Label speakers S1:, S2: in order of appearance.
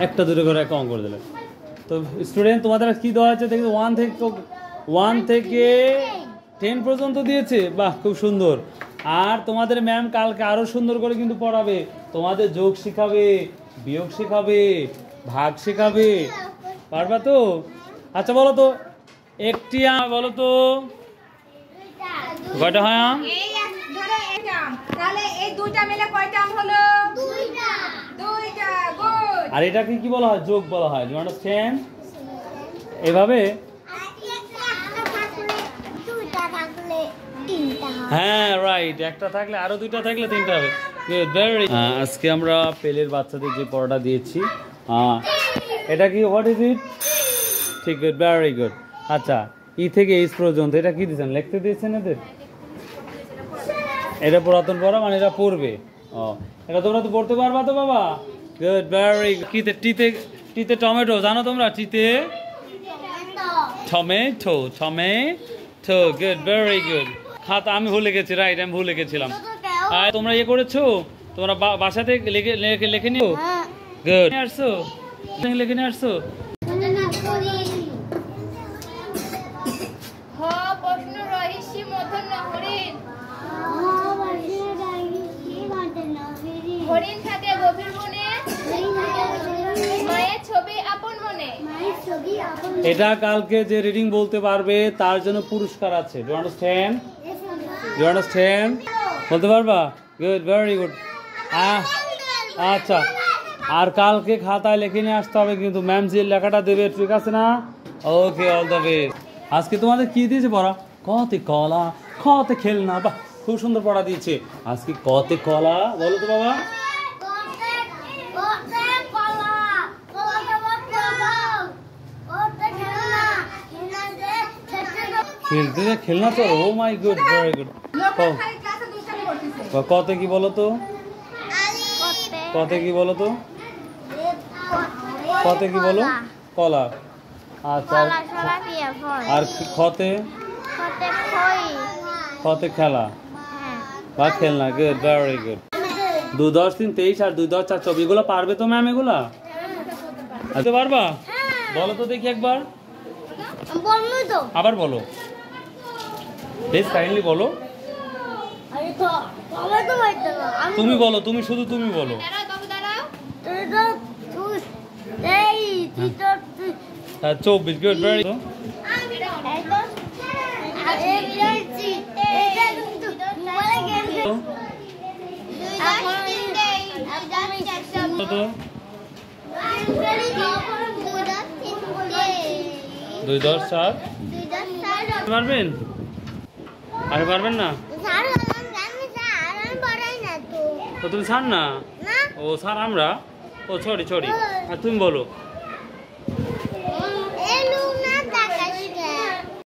S1: একটা দুটো করে একটা অঙ্ক করে দিলে। তো স্টুডেন্ট তোমাদের কি দেওয়া আছে দেখি, 1 থেকে 10 পর্যন্ত দিয়েছে। বাহ, খুব সুন্দর। আর তোমাদের ম্যাম কালকে আরো সুন্দর করে কিন্তু পড়াবে, তোমাদের যোগ শেখাবে, বিয়োগ শেখাবে, ভাগ শেখাবে, পারবা তো? আচ্ছা বলো তো, একটি আম বলো তো কয়টা হয় আম? আর এটাকে কি বলা হয়? যোগ বলা হয়। You understand? এভাবে হ্যাঁ, রাইট। একটা থাকলে আরো দুইটা থাকলে তিনটা হবে। আজকে আমরা পেলের বাচ্চাদের যে পড়াটা দিয়েছি, এটা কি, হোয়াট ইজ ইট? ঠিক, গুড, ভেরি গুড। আচ্ছা, ই থেকে এইচ পর্যন্ত এটা কি দিয়েছেন? লিখতে দিয়েছেন এদের? এটা পুরাতন পড়া, মানে এটা পড়বে। ও, এটা তোমরা তো পড়তে পারবা তো বাবা? Good, very good. টিতে টমেটো জানো তোমরা? টিতে টমেটো, গুড, ভেরি গুড। খাতা আমি ভুলে গেছি, রাইট, আমি ভুলে গেছিলাম। আর তোমরা ইয়ে করেছো, তোমরা বাসাতে লিখে নিও। গুড, আসছো লিখে নিয়ে আসছো।
S2: হরিণ থাকে গভীর বনে, মায়ের ছবি আপন মনে।
S1: এটা কালকে যে রিডিং বলতে পারবে তার জন্য পুরস্কার আছে। Do understand? Do understand? বলতে পারবা? Good, very good. আচ্ছা, আর কালকে খাতায় লিখে নিয়ে আসতে হবে কিন্তু, ম্যাম যে লেখাটা দেবে, ঠিক আছে না? ওকে, অল দ্য বেস্ট। আজকে তোমাদের কি দিয়েছে পড়া? কতে কলা, খতে খেলনা। বাহ, খুব সুন্দর পড়া দিয়েছে আজকে। কতে কলা বলো তো বাবা? খেলতে খেলনা তো। ও মাই গুড, ভেরি গুড। কতে কি বলো তো? কতে কি বলো তো? কতে কি বলো? কলা। আচ্ছা, আর খতে? খতে খেলা বা খেলনা। Good, very good. 2 10 3 23 আর 2 10 4 24 এগুলো পারবে তো ম্যাম? এগুলা আচ্ছা পারবা? বলো তো দেখি একবার, আবার বলো প্লিজ, কাইন্ডলি বলো। তুমি বলো, তুমি শুধু তুমি বলো। 24, গুড, ভেরি গুড। দুই 10 4 পারবেন? আরে পারবেন না? তুমি স্যার না? ও স্যার আমরা। ও সরি। আর তুমি বলো।